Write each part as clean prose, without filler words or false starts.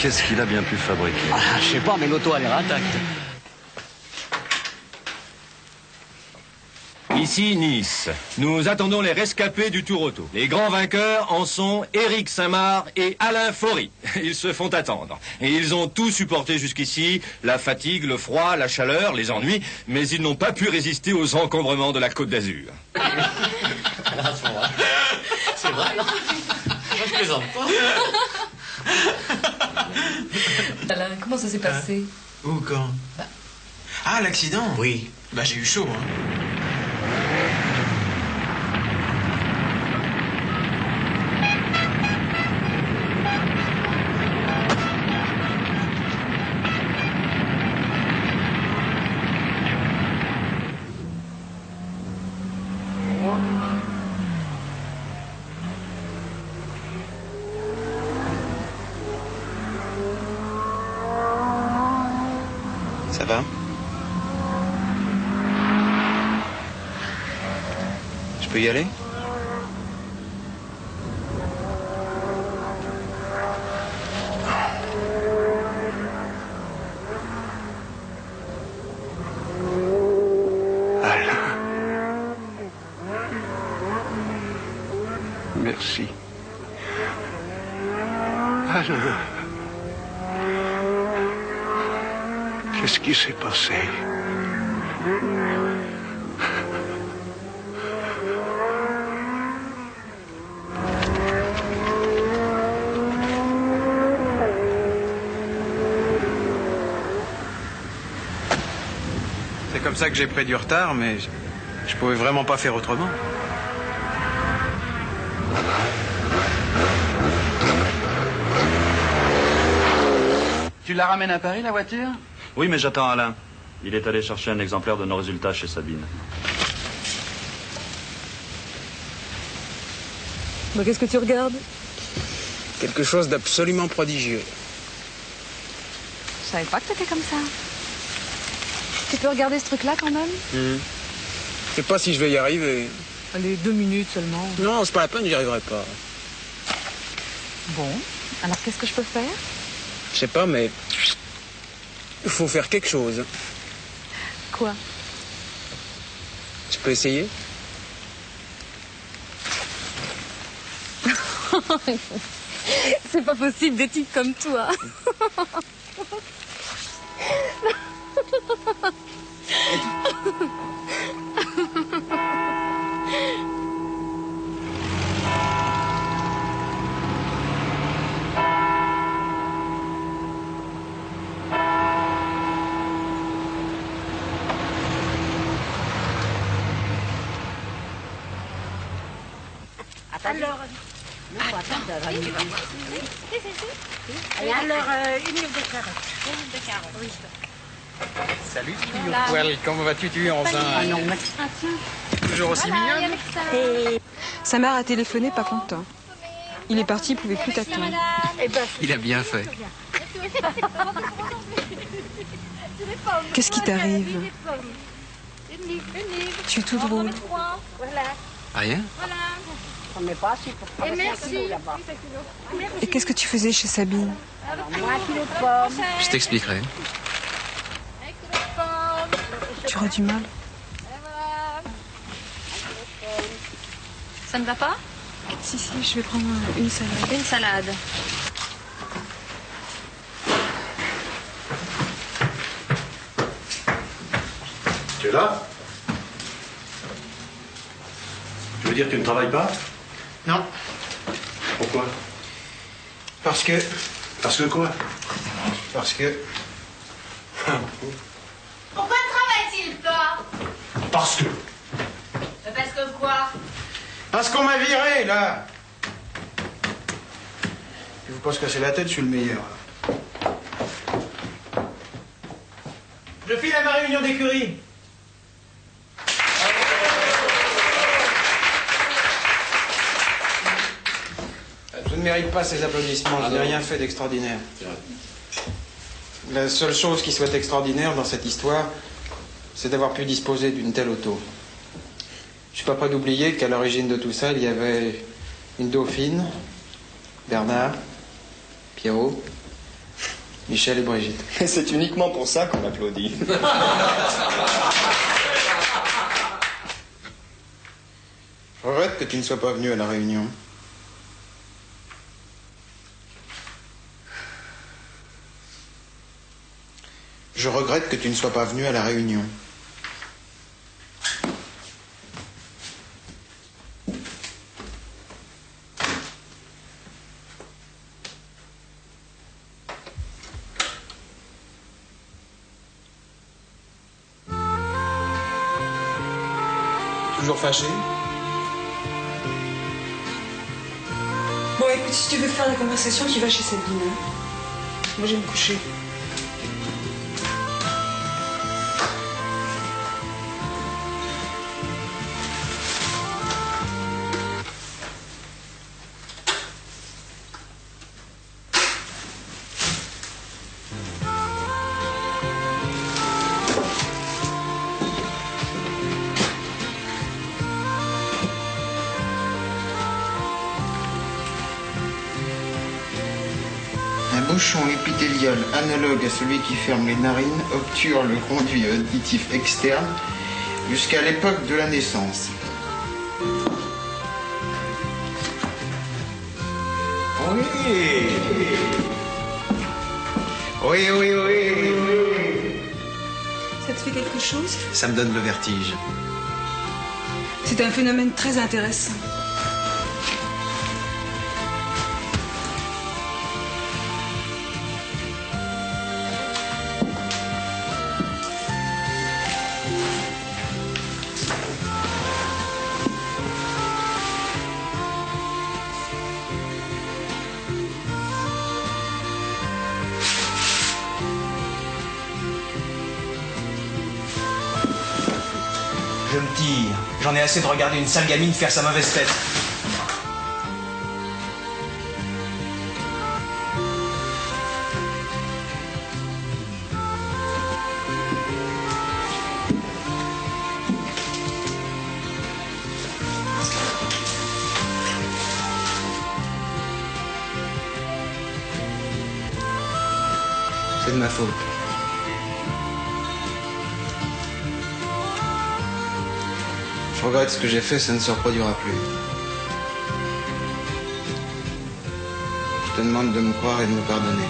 Qu'est-ce qu'il a bien pu fabriquer? Ah, je sais pas, mais l'auto a l'air intacte. Ici Nice. Nous attendons les rescapés du Tour Auto. Les grands vainqueurs en sont Éric Saint-Marc et Alain Faury. Ils se font attendre. Et ils ont tout supporté jusqu'ici, la fatigue, le froid, la chaleur, les ennuis, mais ils n'ont pas pu résister aux encombrements de la Côte d'Azur. C'est vrai, non? Moi, je plaisante pas. Alain, comment ça s'est passé? Où, quand? Ah, l'accident? Oui. Bah, j'ai eu chaud, hein. Ça va? Je peux y aller? Alain. Merci. Alain. Qu'est-ce qui s'est passé? C'est comme ça que j'ai pris du retard, mais je pouvais vraiment pas faire autrement. Tu la ramènes à Paris, la voiture? Oui, mais j'attends Alain. Il est allé chercher un exemplaire de nos résultats chez Sabine. Bah, qu'est-ce que tu regardes? Quelque chose d'absolument prodigieux. Je savais pas que t'étais comme ça. Tu peux regarder ce truc-là quand même? Je sais pas si je vais y arriver. Allez, 2 minutes seulement. Non, c'est pas la peine, j'y arriverai pas. Bon, alors qu'est-ce que je peux faire? Je sais pas, mais il faut faire quelque chose. Quoi? Je peux essayer? C'est pas possible, des types comme toi. Alors, une livre de carottes. Oui. Salut, Well, comment vas-tu, tu es en toujours aussi mignonne? Sa mère a téléphoné, pas content. Il est parti, il pouvait plus t'attendre. Il a bien fait. Qu'est-ce qui t'arrive? Tu es tout drôle. Rien? Et merci. Et qu'est-ce que tu faisais chez Sabine? Je t'expliquerai. Tu auras du mal. Ça ne va pas? Si, je vais prendre une salade. Une salade. Tu es là? Tu veux dire que tu ne travailles pas? Non. Pourquoi? Parce que... Parce que quoi? Parce que... Pourquoi ne travaille-t-il pas? Parce que... Parce que quoi? Parce qu'on m'a viré, là. Il faut pas se casser la tête, je suis le meilleur. Je file à ma réunion d'écurie. Je ne mérite pas ces applaudissements, je n'ai rien fait d'extraordinaire. La seule chose qui soit extraordinaire dans cette histoire, c'est d'avoir pu disposer d'une telle auto. Je suis pas prêt d'oublier qu'à l'origine de tout ça, il y avait une dauphine, Bernard, Pierrot, Michel et Brigitte. Et c'est uniquement pour ça qu'on applaudit. Je regrette que tu ne sois pas venu à la réunion. Je regrette que tu ne sois pas venu à la réunion. Toujours fâché? Bon, écoute, si tu veux faire la conversation, tu vas chez Sabine. Moi, je vais me coucher. Un bouchon épithélial analogue à celui qui ferme les narines obture le conduit auditif externe jusqu'à l'époque de la naissance. Oui. Oui, oui, oui, oui, oui. Ça te fait quelque chose? Ça me donne le vertige. C'est un phénomène très intéressant. Je me tire. J'en ai assez de regarder une sale gamine faire sa mauvaise tête. C'est de ma faute. Je regrette ce que j'ai fait, ça ne se reproduira plus. Je te demande de me croire et de me pardonner.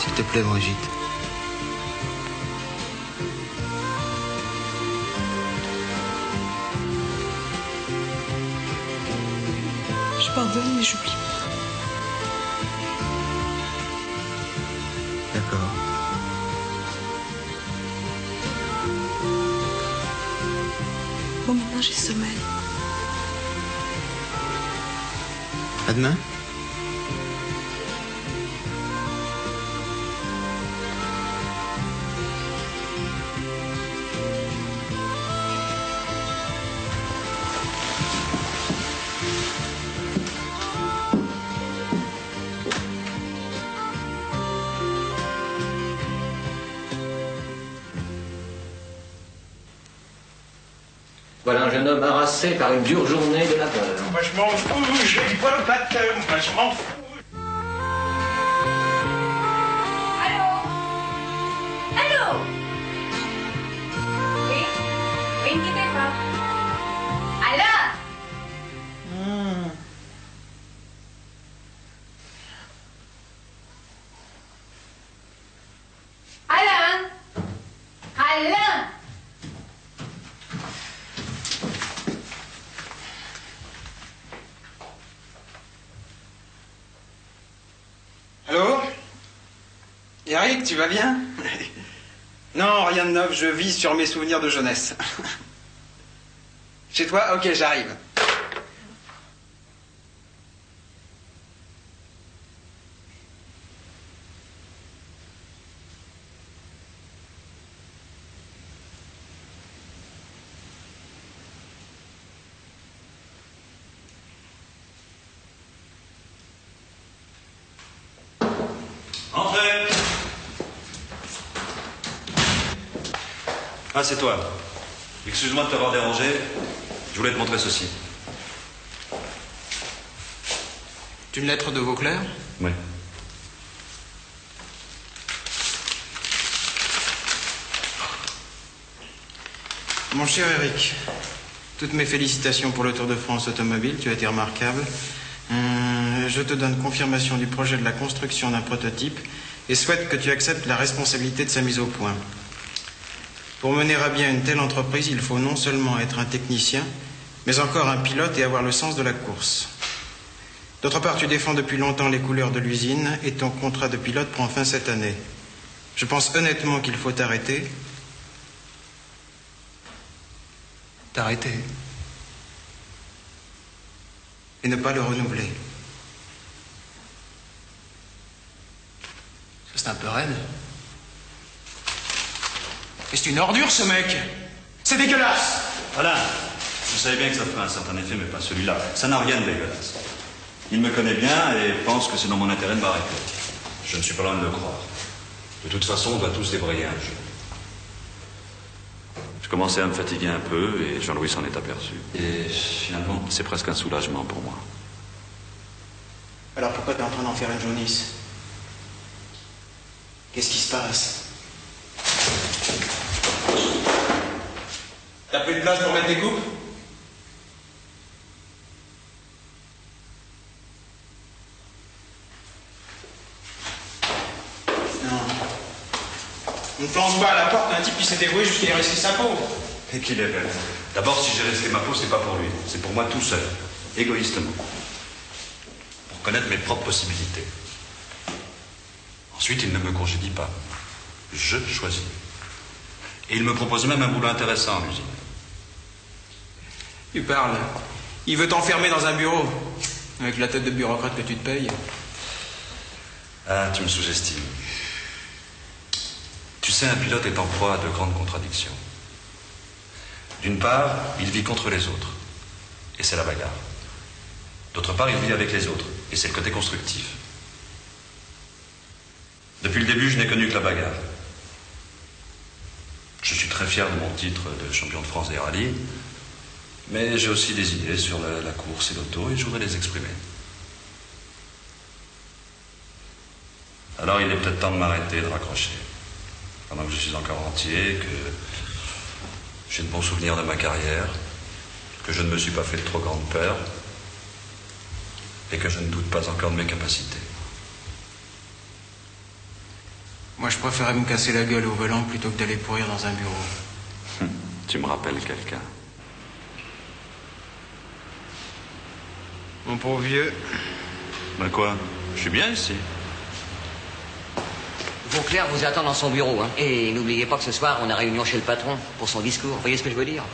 S'il te plaît, Brigitte. Je pardonne, mais j'oublie pas. D'accord. Bon, maintenant, j'ai sommeil. À demain. Voilà un jeune homme harassé par une dure journée de labeur. Moi je m'en fous, j'ai pas le baptême, moi je m'en fous. Allô? Allô? Oui? Oui, ne quittez pas. Alors? Alain? Alain? Allô? Eric, tu vas bien? Non, rien de neuf, je vis sur mes souvenirs de jeunesse. Chez toi? Ok, j'arrive. Ah, c'est toi. Excuse-moi de t'avoir dérangé. Je voulais te montrer ceci. C'est une lettre de Vauclair? Oui. Mon cher Eric, toutes mes félicitations pour le Tour de France automobile, tu as été remarquable. Je te donne confirmation du projet de la construction d'un prototype et souhaite que tu acceptes la responsabilité de sa mise au point. Pour mener à bien une telle entreprise, il faut non seulement être un technicien, mais encore un pilote et avoir le sens de la course. D'autre part, tu défends depuis longtemps les couleurs de l'usine et ton contrat de pilote prend fin cette année. Je pense honnêtement qu'il faut t'arrêter. T'arrêter. Et ne pas le renouveler. C'est un peu raide. Et c'est une ordure, ce mec. C'est dégueulasse. Alain, je savais bien que ça ferait un certain effet, mais pas celui-là. Ça n'a rien de dégueulasse. Il me connaît bien et pense que c'est dans mon intérêt de m'arrêter. Je ne suis pas loin de le croire. De toute façon, on doit tous débrayer un jour. Je commençais à me fatiguer un peu et Jean-Louis s'en est aperçu. Et finalement, c'est presque un soulagement pour moi. Alors pourquoi t'es en train d'en faire une jaunisse? Qu'est-ce qui se passe? T'as plus de place pour mettre des coupes? Non. On te lance pas à la porte un type qui s'est dévoué jusqu'à y risquer sa peau. Et qu'il est belle. D'abord, si j'ai risqué ma peau, c'est pas pour lui. C'est pour moi tout seul. Égoïstement. Pour connaître mes propres possibilités. Ensuite, il ne me congédie pas. Je choisis. Et il me propose même un boulot intéressant en usine. Tu parles. Il veut t'enfermer dans un bureau. Avec la tête de bureaucrate que tu te payes. Ah, tu me sous-estimes. Tu sais, un pilote est en proie à de grandes contradictions. D'une part, il vit contre les autres. Et c'est la bagarre. D'autre part, il vit avec les autres. Et c'est le côté constructif. Depuis le début, je n'ai connu que la bagarre. Je suis très fier de mon titre de champion de France des rallyes, mais j'ai aussi des idées sur la course et l'auto et je voudrais les exprimer. Alors il est peut-être temps de m'arrêter, de raccrocher. Pendant que je suis encore entier, que j'ai de bons souvenirs de ma carrière, que je ne me suis pas fait de trop grande peur et que je ne doute pas encore de mes capacités. Moi, je préférais me casser la gueule au volant plutôt que d'aller pourrir dans un bureau. Tu me rappelles quelqu'un. Mon pauvre vieux. Ben quoi? Je suis bien ici. Vauclair vous attend dans son bureau. Hein. Et n'oubliez pas que ce soir, on a réunion chez le patron pour son discours. Vous voyez ce que je veux dire?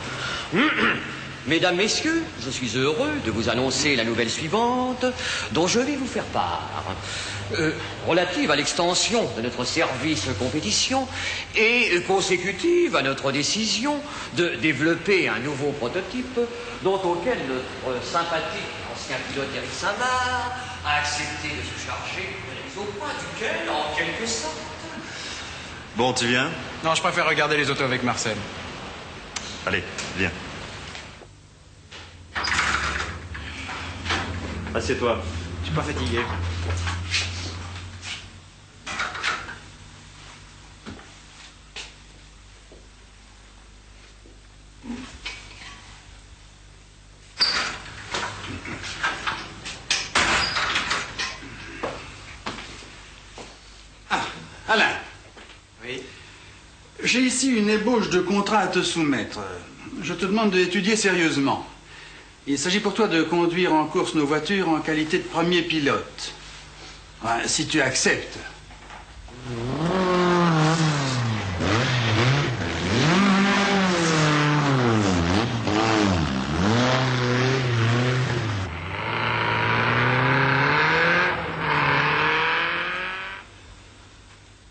Mesdames, messieurs, je suis heureux de vous annoncer la nouvelle suivante dont je vais vous faire part. Relative à l'extension de notre service compétition et consécutive à notre décision de développer un nouveau prototype auquel notre sympathique ancien pilote Eric Saint-Marc a accepté de se charger de la mise au point duquel, en quelque sorte... Bon, tu viens? Non, je préfère regarder les autos avec Marcel. Allez, viens. Assieds-toi. Je suis pas fatigué. Ah, Alain. Oui. J'ai ici une ébauche de contrat à te soumettre. Je te demande de l'étudier sérieusement. Il s'agit pour toi de conduire en course nos voitures en qualité de premier pilote. Ouais, si tu acceptes.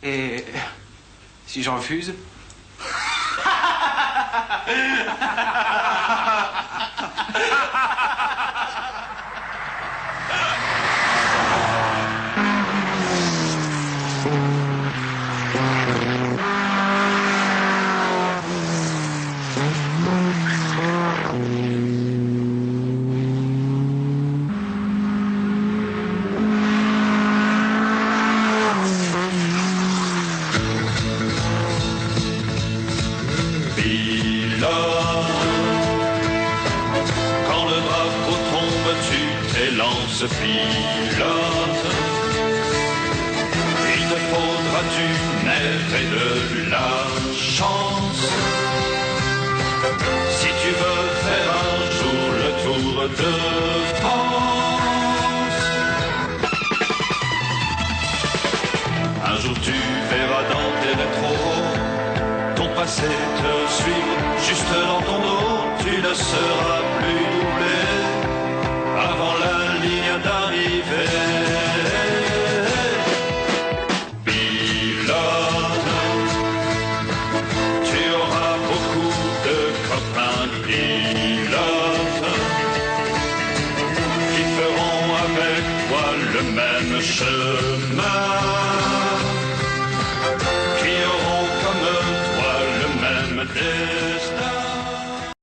Et si je refuse? excellence pilote. Il te faudra du nerf et de la chance si tu veux faire un jour le tour de France. Un jour tu verras dans tes rétros ton passé te suivre juste dans ton dos, tu ne seras plus doublé avant la ligne d'arrivée. Pilote, tu auras beaucoup de copains pilotes qui feront avec toi le même chemin.